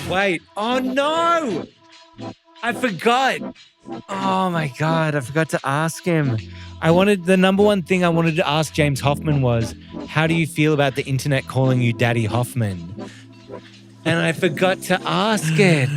Wait. Oh, no. I forgot. Oh, my God. I forgot to ask him. The number one thing I wanted to ask James Hoffman was, how do you feel about the internet calling you Daddy Hoffman? And I forgot to ask it.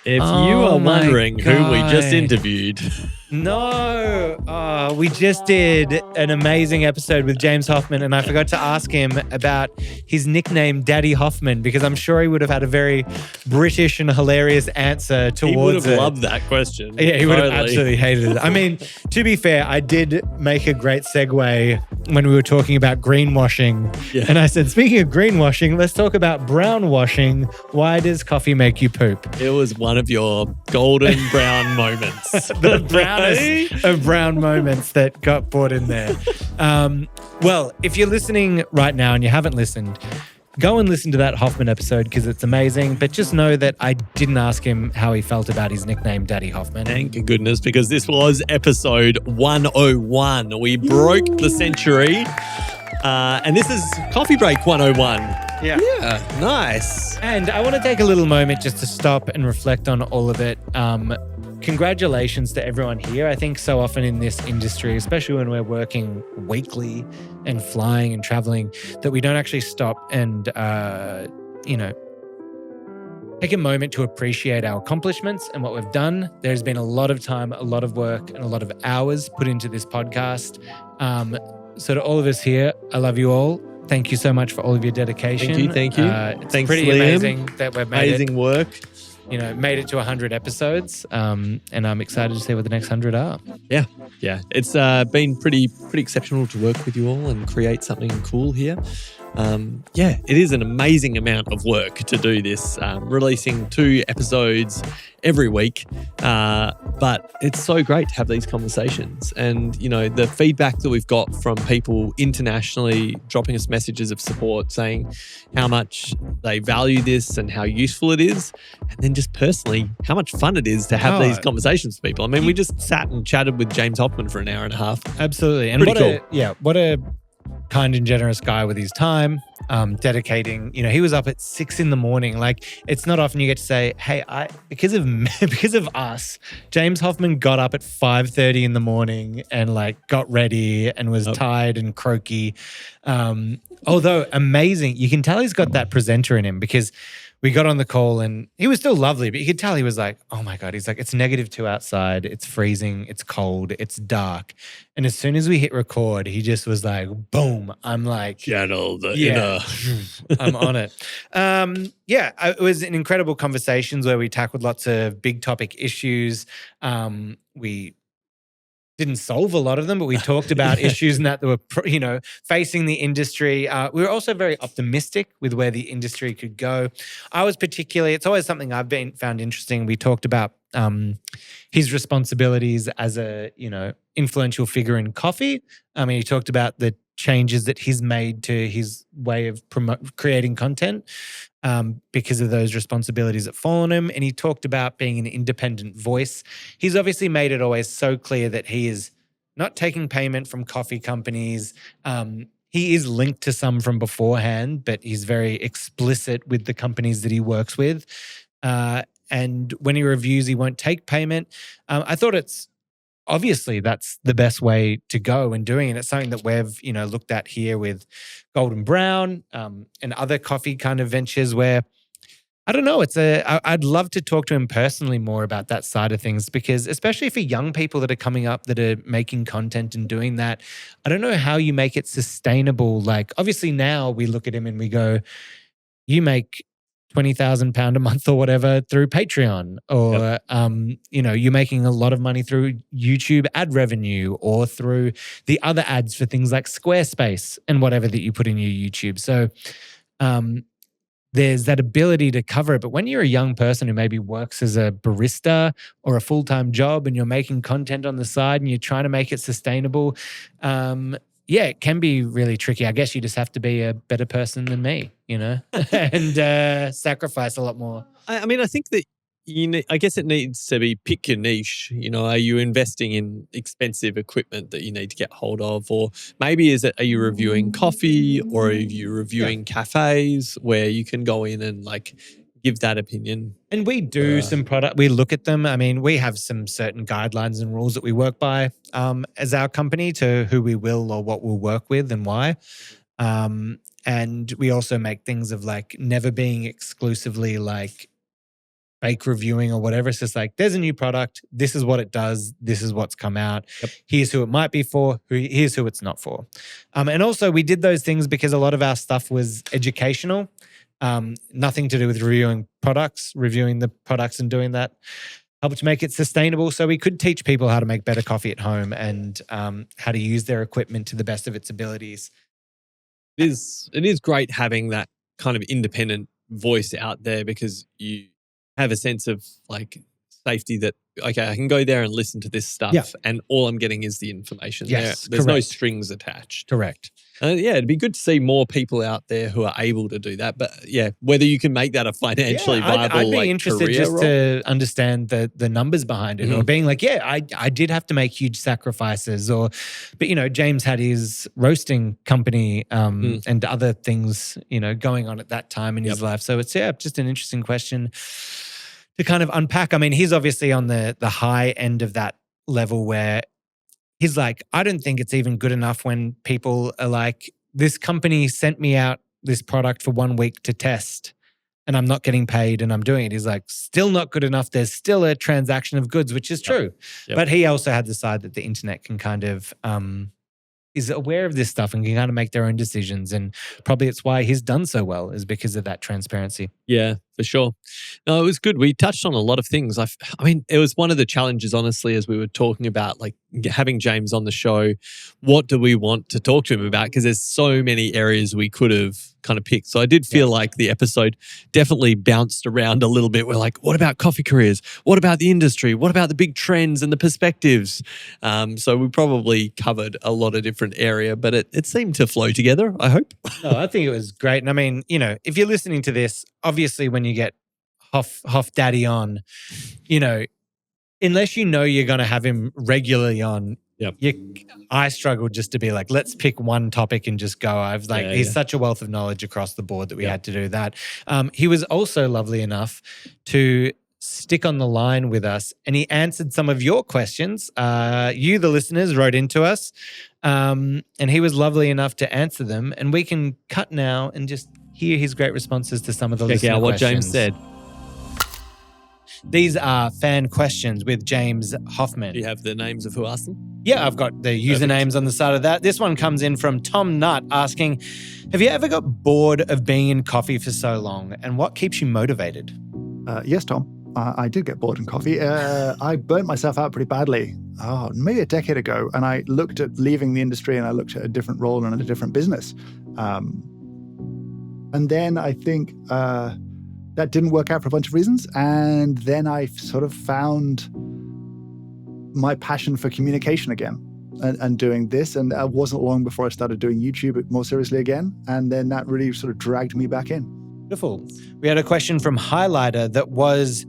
If you are wondering who we just interviewed. No. Oh, we just did an amazing episode with James Hoffman, and I forgot to ask him about his nickname, Daddy Hoffman, because I'm sure he would have had a very British and hilarious answer towards it. He would have loved that question. Yeah, he would have absolutely hated it. I mean, to be fair, I did make a great segue when we were talking about greenwashing. Yeah. And I said, speaking of greenwashing, let's talk about brown washing. Why does coffee make you poop? It was one of your golden brown moments. The brownest of brown moments that got brought in there. Well, if you're listening right now and you haven't listened, go and listen to that Hoffman episode because it's amazing. But just know that I didn't ask him how he felt about his nickname, Daddy Hoffman. Thank goodness, because this was episode 101. We broke the century. And this is Coffee Break 101. Yeah, nice. And I want to take a little moment just to stop and reflect on all of it. Congratulations to everyone here. I think so often in this industry, especially when we're working weekly and flying and traveling, that we don't actually stop and, take a moment to appreciate our accomplishments and what we've done. There's been a lot of time, a lot of work, and a lot of hours put into this podcast. So to all of us here, I love you all. Thank you so much for all of your dedication. Thank you. It's Thanks, pretty Liam. amazing that we've made Amazing work. made it to 100 episodes, and I'm excited to see what the next 100 are. Yeah. It's been pretty exceptional to work with you all and create something cool here. It is an amazing amount of work to do this, releasing 2 episodes every week. But it's so great to have these conversations. And, the feedback that we've got from people internationally dropping us messages of support saying how much they value this and how useful it is. And then just personally, how much fun it is to have these conversations with people. I mean, we just sat and chatted with James Hoffman for an hour and a half. Absolutely. And what a kind and generous guy with his time, dedicating, he was up at 6 a.m. Like, it's not often you get to say, hey, because of us, James Hoffman got up at 5:30 in the morning and got ready and was tired and croaky. Although amazing, you can tell he's got that presenter in him because we got on the call and he was still lovely, but you could tell he was like, oh my God, he's like, it's -2 outside. It's freezing. It's cold. It's dark. And as soon as we hit record, he just was like, boom. I'm like, channel the inner. I'm on it. It was an incredible conversations where we tackled lots of big topic issues. We didn't solve a lot of them, but we talked about issues and that were, facing the industry. We were also very optimistic with where the industry could go. It's always something I've found interesting. We talked about his responsibilities as a, influential figure in coffee. He talked about the changes that he's made to his way of creating content because of those responsibilities that fall on him. And he talked about being an independent voice. He's obviously made it always so clear that he is not taking payment from coffee companies. He is linked to some from beforehand, but he's very explicit with the companies that he works with. And when he reviews, he won't take payment. I thought obviously that's the best way to go in doing it. It's something that we've, looked at here with Golden Brown and other coffee kind of ventures where, I don't know, I'd love to talk to him personally more about that side of things because especially for young people that are coming up that are making content and doing that, I don't know how you make it sustainable. Like obviously now we look at him and we go, you make £20,000 a month or whatever through Patreon, or you're making a lot of money through YouTube ad revenue or through the other ads for things like Squarespace and whatever that you put in your YouTube. So there's that ability to cover it. But when you're a young person who maybe works as a barista or a full-time job and you're making content on the side and you're trying to make it sustainable, it can be really tricky. I guess you just have to be a better person than me, and sacrifice a lot more. I mean, I think that I guess it needs to be pick your niche. Are you investing in expensive equipment that you need to get hold of? Or maybe are you reviewing coffee, or are you reviewing cafes where you can go in and give that opinion? And we do some product, we look at them. I mean, we have some certain guidelines and rules that we work by as our company to who we will or what we'll work with and why. And we also make things of never being exclusively fake reviewing or whatever. It's just there's a new product. This is what it does. This is what's come out. Yep. Here's who it might be for. Here's who it's not for. And also we did those things because a lot of our stuff was educational. Nothing to do with reviewing the products and doing that helped make it sustainable. So we could teach people how to make better coffee at home and how to use their equipment to the best of its abilities. It is great having that kind of independent voice out there, because you have a sense of safety that, okay, I can go there and listen to this stuff and all I'm getting is the information. Yes, There's no strings attached. Correct. It'd be good to see more people out there who are able to do that. But whether you can make that a financially viable I'd be interested career just role. To understand the numbers behind it, or being I did have to make huge sacrifices, but James had his roasting company and other things, going on at that time in his life. So it's just an interesting question to kind of unpack. I mean, he's obviously on the high end of that level where he's I don't think it's even good enough when people are this company sent me out this product for 1 week to test and I'm not getting paid and I'm doing it. He's still not good enough. There's still a transaction of goods, which is true. Yep. But he also had the side that the internet can kind of is aware of this stuff and can kind of make their own decisions. And probably it's why he's done so well, is because of that transparency. Yeah, for sure. No, it was good. We touched on a lot of things. I mean, it was one of the challenges, honestly, as we were talking about having James on the show. What do we want to talk to him about? Because there's so many areas we could have kind of picked. So I did feel like the episode definitely bounced around a little bit. We're what about coffee careers? What about the industry? What about the big trends and the perspectives? So we probably covered a lot of different area, but it seemed to flow together, I hope. No, I think it was great. And I mean, if you're listening to this, obviously when you get Hoff Daddy on, unless you're going to have him regularly on, I struggled just to be let's pick one topic and just go. He's such a wealth of knowledge across the board that we had to do that. He was also lovely enough to stick on the line with us, and he answered some of your questions. You, the listeners, wrote into us, and he was lovely enough to answer them. And we can cut now and just hear his great responses to some of the listener questions. Check out what James said. These are fan questions with James Hoffman. Do you have the names of who asked them? Yeah, I've got the usernames on the side of that. This one comes in from Tom Nutt asking, have you ever got bored of being in coffee for so long, and what keeps you motivated? Yes, Tom. I did get bored in coffee. I burnt myself out pretty badly, maybe a decade ago, and I looked at leaving the industry and I looked at a different role and a different business. And then I think that didn't work out for a bunch of reasons. And then I sort of found my passion for communication again and doing this. And it wasn't long before I started doing YouTube more seriously again. And then that really sort of dragged me back in. Beautiful. We had a question from Highlighter that was,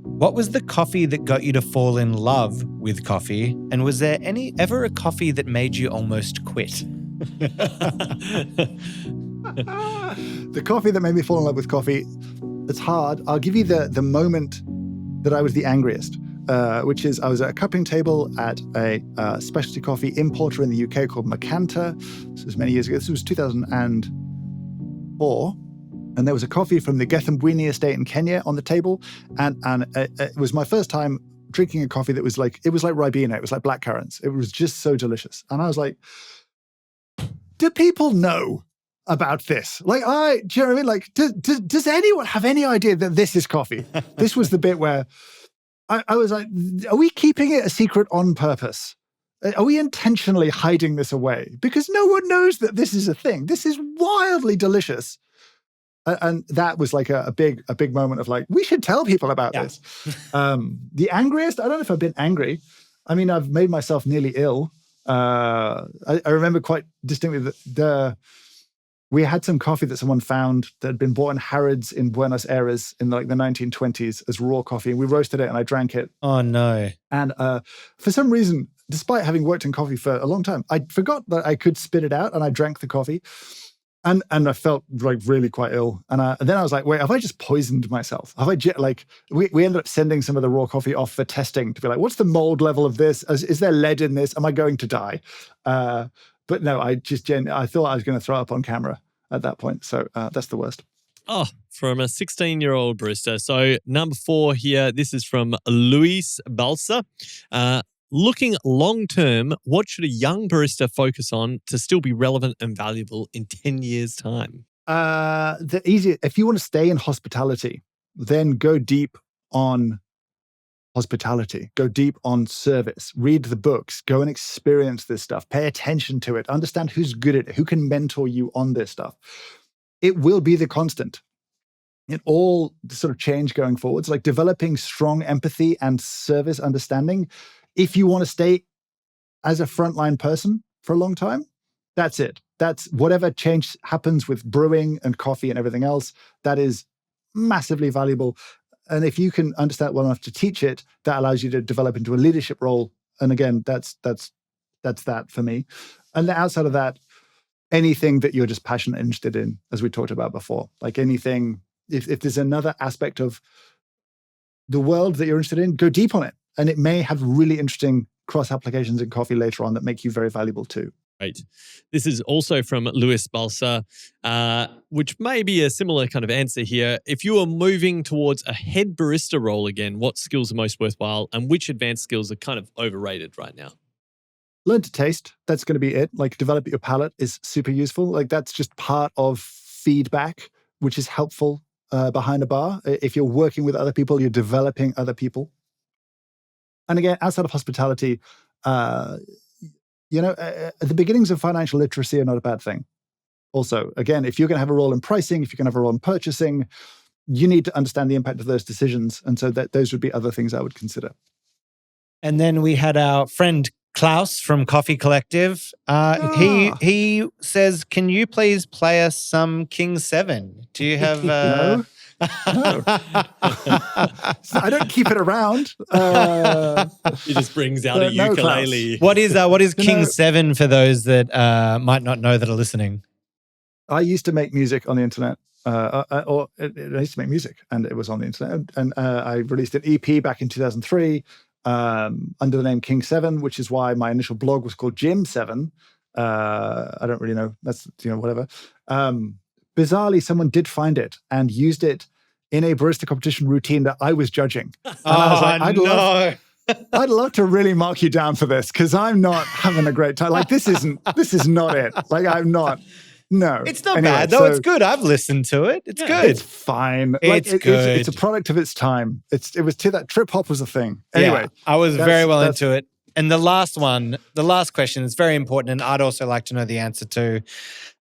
what was the coffee that got you to fall in love with coffee? And was there ever a coffee that made you almost quit? The coffee that made me fall in love with coffee, it's hard. I'll give you the moment that I was the angriest, which is I was at a cupping table at a specialty coffee importer in the UK called Macanta. This was many years ago. This was 2004. And there was a coffee from the Gethumbwini estate in Kenya on the table. And it was my first time drinking a coffee that was it was like Ribena. It was like blackcurrants. It was just so delicious. And I was like, do people know about this? Do you know what I mean? Does anyone have any idea that this is coffee? This was the bit where I was like, are we keeping it a secret on purpose? Are we intentionally hiding this away? Because no one knows that this is a thing. This is wildly delicious. And that was a big moment of we should tell people about this. The angriest, I don't know if I've been angry. I mean, I've made myself nearly ill. I remember quite distinctly we had some coffee that someone found that had been bought in Harrods in Buenos Aires in like the 1920s as raw coffee. And we roasted it and I drank it. Oh, no. And for some reason, despite having worked in coffee for a long time, I forgot that I could spit it out and I drank the coffee. And I felt like really quite ill. And then I was like, wait, have I just poisoned myself? Have I we ended up sending some of the raw coffee off for testing to be like, what's the mold level of this? Is there lead in this? Am I going to die? But no, I thought I was going to throw up on camera at that point. So that's the worst. Oh, from a 16-year-old barista. So number 4 here, this is from Luis Balsa. Looking long-term, what should a young barista focus on to still be relevant and valuable in 10 years' time? If you want to stay in hospitality, then go deep on hospitality, go deep on service, read the books, go and experience this stuff, pay attention to it, understand who's good at it, who can mentor you on this stuff. It will be the constant in all the sort of change going forwards, like developing strong empathy and service understanding. If you want to stay as a frontline person for a long time, that's it. That's whatever change happens with brewing and coffee and everything else, that is massively valuable. And if you can understand it well enough to teach it, that allows you to develop into a leadership role. And again, that's that for me. And then outside of that, anything that you're just passionate and interested in, as we talked about before, like anything, if there's another aspect of the world that you're interested in, go deep on it. And it may have really interesting cross applications in coffee later on that make you very valuable too. Right. This is also from Luis Balsa, which may be a similar kind of answer here. If you are moving towards a head barista role again, what skills are most worthwhile and which advanced skills are kind of overrated right now? Learn to taste. That's going to be it. Like develop your palate is super useful. Like that's just part of feedback, which is helpful behind a bar. If you're working with other people, you're developing other people. And again, outside of hospitality, the beginnings of financial literacy are not a bad thing. Also, again, if you're going to have a role in pricing, if you're going to have a role in purchasing, you need to understand the impact of those decisions. And so those would be other things I would consider. And then we had our friend Klaus from Coffee Collective. He says, can you please play us some King 7? Do you have... No. I don't keep it around. He just brings out a ukulele. What is King 7 for those that might not know that are listening? I used to make music on the internet. I used to make music, and it was on the internet. And I released an EP back in 2003 under the name King 7, which is why my initial blog was called Jim 7. I don't really know. That's whatever. Bizarrely, someone did find it and used it in a barista competition routine that I was judging. And I was like, I'd love to really mark you down for this because I'm not having a great time. Like this is not it. Like I'm not. No, it's not bad though. It's good. I've listened to it. It's good. It's fine. It's good. It's a product of its time. It was to that trip hop was a thing. Anyway, I was very well into it. And the last question is very important, and I'd also like to know the answer to.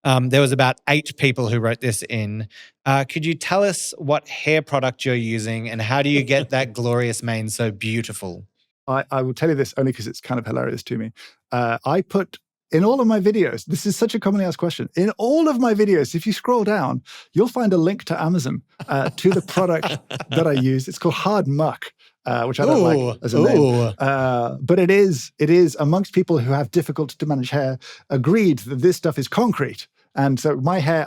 There was about 8 people who wrote this in. Could you tell us what hair product you're using and how do you get that glorious mane so beautiful? I will tell you this only because it's kind of hilarious to me. I put in all of my videos, this is such a commonly asked question. In all of my videos, if you scroll down, you'll find a link to Amazon to the product that I use. It's called Hard Muck. Which I don't like as a name. But it is amongst people who have difficult to manage hair, agreed that this stuff is concrete. And so my hair,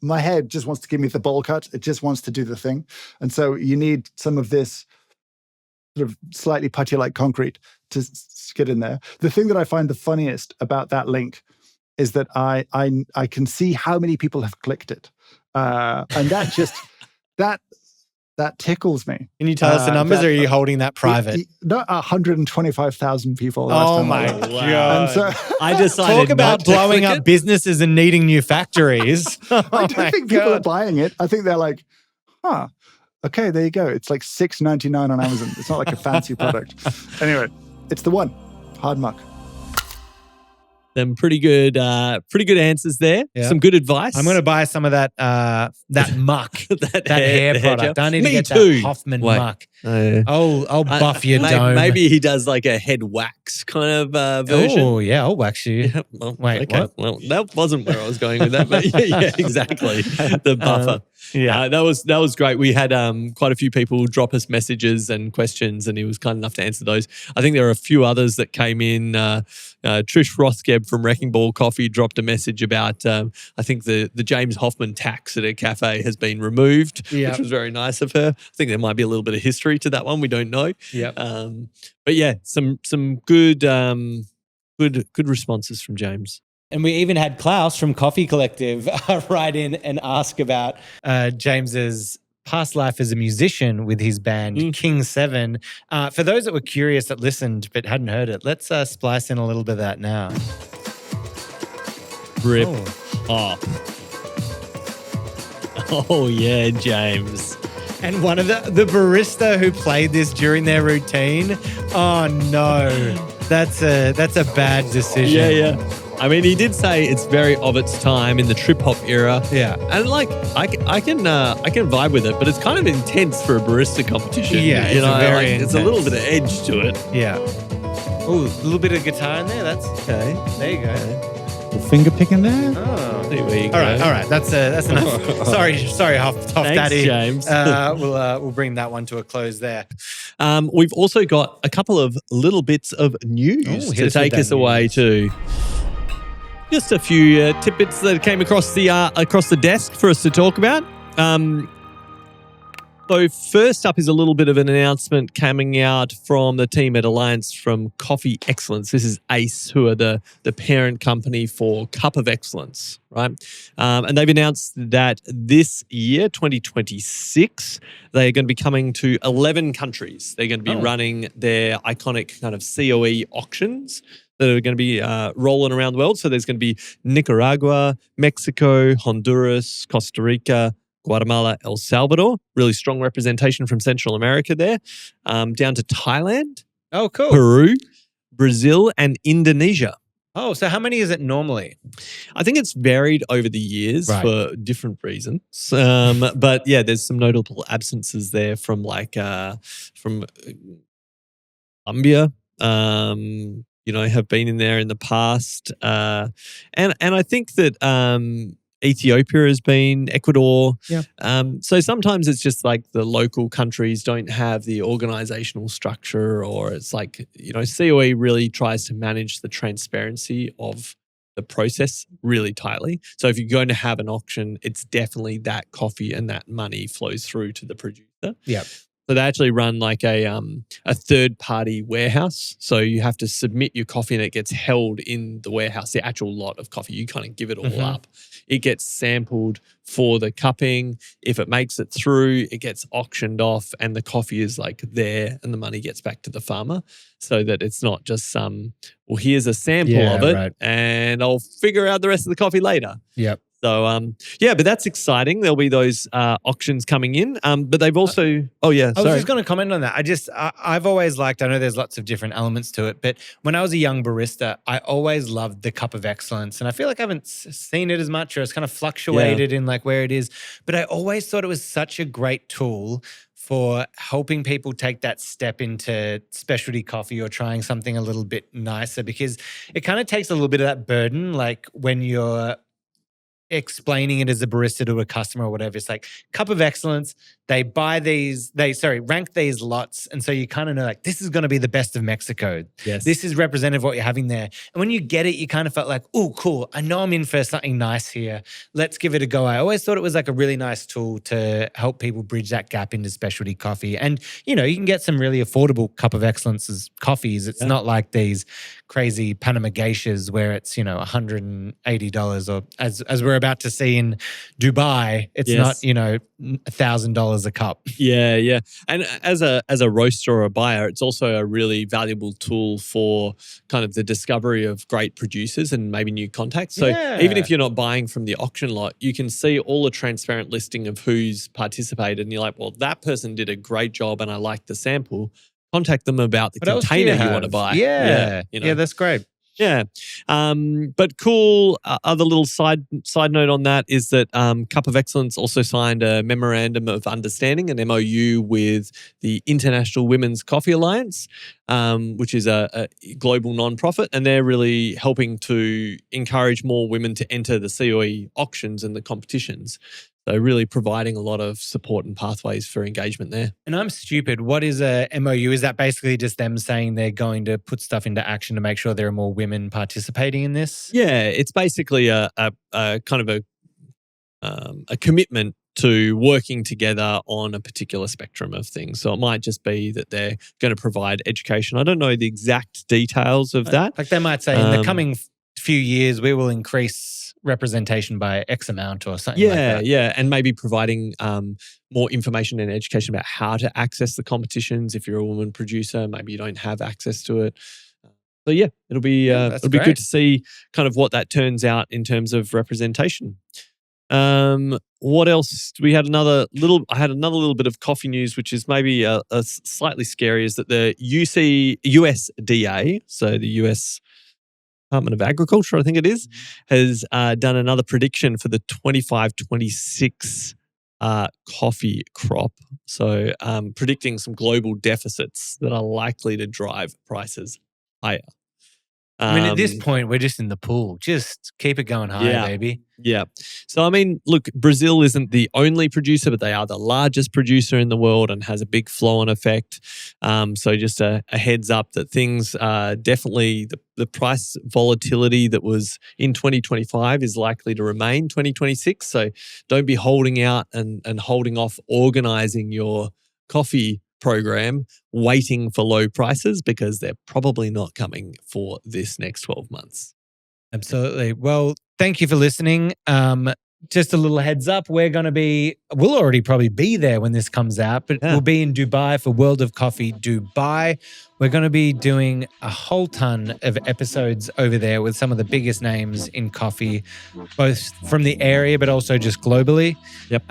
my hair just wants to give me the bowl cut. It just wants to do the thing. And so you need some of this sort of slightly putty-like concrete to get in there. The thing that I find the funniest about that link is that I can see how many people have clicked it. And that just, that tickles me. Can you tell us the numbers, or are you holding that private? No, 125,000 people. Oh my God. And so, I decided talk about blowing up businesses and needing new factories. I don't think people are buying it. I think they're like, okay, there you go. It's like $6.99 on Amazon. It's not like a fancy product. Anyway, it's the one. Hard Muck. Them pretty good answers there. Yeah. Some good advice. I'm going to buy some of that muck, that hair the product. gel. I need to Me get too. that Hoffman Wait. muck. I'll buff your maybe, dome. Maybe he does like a head wax kind of version. Oh, yeah, I'll wax you. Yeah, well, Wait, okay. what? Well, that wasn't where I was going with that, but yeah, exactly. The buffer. That was great. We had quite a few people drop us messages and questions, and he was kind enough to answer those. I think there are a few others that came in. Trish Rothgeb from Wrecking Ball Coffee dropped a message about I think the James Hoffman tax at a cafe has been removed, which was very nice of her. I think there might be a little bit of history to that one. We don't know. But yeah, some good responses from James. And we even had Klaus from Coffee Collective write in and ask about James's past life as a musician with his band King 7. For those that were curious that listened but hadn't heard it, let's splice in a little bit of that now. Rip off. Oh yeah, James. And one of the barista who played this during their routine, oh no, that's a bad decision. Yeah. I mean, he did say it's very of its time in the trip hop era. Yeah. And like, I can vibe with it, but it's kind of intense for a barista competition. Yeah, you know, very it's a little bit of edge to it. Yeah. Oh, a little bit of guitar in there. That's okay. There you go. The finger picking there. Oh. There you go. All right. That's enough. sorry, Hoff Thanks, Daddy. James. We'll bring that one to a close there. We've also got a couple of little bits of news to take us away to. Just a few tidbits that came across the desk for us to talk about. So first up is a little bit of an announcement coming out from the team at Alliance from Coffee Excellence. This is ACE, who are the parent company for Cup of Excellence, right? And they've announced that this year, 2026, they're going to be coming to 11 countries. They're going to be running their iconic kind of COE auctions that are going to be rolling around the world. So there's going to be Nicaragua, Mexico, Honduras, Costa Rica, Guatemala, El Salvador. Really strong representation from Central America there. Down to Thailand. Oh, cool. Peru, Brazil, and Indonesia. Oh, so how many is it normally? I think it's varied over the years for different reasons. But yeah, there's some notable absences there from from Colombia. Have been in there in the past. And I think that Ethiopia has been, Ecuador. Yeah. So sometimes it's just like the local countries don't have the organizational structure, or it's like, COE really tries to manage the transparency of the process really tightly. So if you're going to have an auction, it's definitely that coffee and that money flows through to the producer. Yeah. So they actually run like a third-party warehouse. So you have to submit your coffee and it gets held in the warehouse, the actual lot of coffee. You kind of give it all up. It gets sampled for the cupping. If it makes it through, it gets auctioned off and the coffee is like there and the money gets back to the farmer, so that it's not just here's a sample of it and I'll figure out the rest of the coffee later. Yep. So, but that's exciting. There'll be those auctions coming in. But they've also, I was just going to comment on that. I've always liked, I know there's lots of different elements to it, but when I was a young barista, I always loved the Cup of Excellence. And I feel like I haven't seen it as much, or it's kind of fluctuated in like where it is. But I always thought it was such a great tool for helping people take that step into specialty coffee or trying something a little bit nicer, because it kind of takes a little bit of that burden, like when you're explaining it as a barista to a customer or whatever. It's like Cup of Excellence, they rank these lots. And so you kind of know like, this is going to be the best of Mexico. Yes. This is representative of what you're having there. And when you get it, you kind of felt like, oh, cool. I know I'm in for something nice here. Let's give it a go. I always thought it was like a really nice tool to help people bridge that gap into specialty coffee. And, you can get some really affordable Cup of Excellence's coffees. It's not like these crazy Panama geishas where it's, $180, or as we're about to see in Dubai, it's not, $1,000 a cup. Yeah. And as a roaster or a buyer, it's also a really valuable tool for kind of the discovery of great producers and maybe new contacts. So even if you're not buying from the auction lot, you can see all the transparent listing of who's participated, and you're like, well, that person did a great job and I like the sample. Contact them about the container you want to buy. Yeah, that's great. Yeah. But cool. Other little side note on that is that Cup of Excellence also signed a memorandum of understanding, an MOU, with the International Women's Coffee Alliance, which is a global nonprofit, and they're really helping to encourage more women to enter the COE auctions and the competitions. So really providing a lot of support and pathways for engagement there. And I'm stupid. What is a MOU? Is that basically just them saying they're going to put stuff into action to make sure there are more women participating in this? Yeah, it's basically a kind of a commitment to working together on a particular spectrum of things. So it might just be that they're going to provide education. I don't know the exact details of that. Like they might say in the coming few years, we will increase representation by X amount or something like that. Yeah. And maybe providing more information and education about how to access the competitions. If you're a woman producer, maybe you don't have access to it. So yeah, it'll be good to see kind of what that turns out in terms of representation. What else? I had another little bit of coffee news, which is maybe a slightly scary, is that the USDA, so the US Department of Agriculture, I think it is, has done another prediction for the 25-26 coffee crop. So predicting some global deficits that are likely to drive prices higher. I mean, at this point, we're just in the pool. Just keep it going higher, baby. Yeah. So, I mean, look, Brazil isn't the only producer, but they are the largest producer in the world and has a big flow-on effect. So just a heads up that things definitely, the price volatility that was in 2025 is likely to remain 2026. So don't be holding out and holding off organising your coffee program waiting for low prices, because they're probably not coming for this next 12 months. Absolutely. Well, thank you for listening. Just a little heads up, we'll already probably be there when this comes out, but we'll be in Dubai for World of Coffee Dubai. We're going to be doing a whole ton of episodes over there with some of the biggest names in coffee, both from the area, but also just globally. Yep.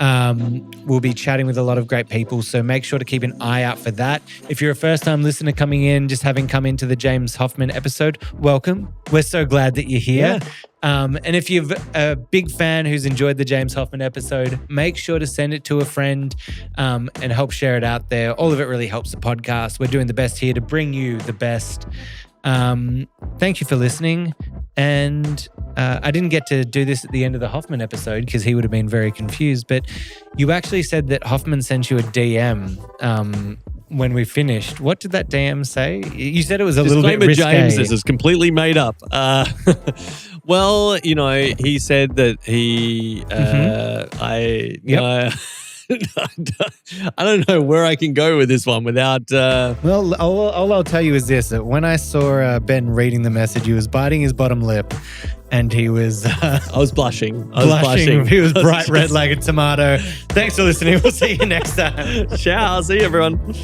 We'll be chatting with a lot of great people, so make sure to keep an eye out for that. If you're a first-time listener coming in, just having come into the James Hoffman episode, welcome. We're so glad that you're here. Yeah. And if you're a big fan who's enjoyed the James Hoffman episode, make sure to send it to a friend and help share it out there. All of it really helps the podcast. We're doing the best here to bring you the best. Thank you for listening. And I didn't get to do this at the end of the Hoffman episode because he would have been very confused, but you actually said that Hoffman sent you a DM when we finished. What did that DM say? You said it was a little bit risque. James, this is completely made up. Well, he said that he, I don't know where I can go with this one without. Well, all I'll tell you is this: that when I saw Ben reading the message, he was biting his bottom lip, and he was. I was blushing. He was bright red like a tomato. Thanks for listening. We'll see you next time. Ciao. See you, everyone.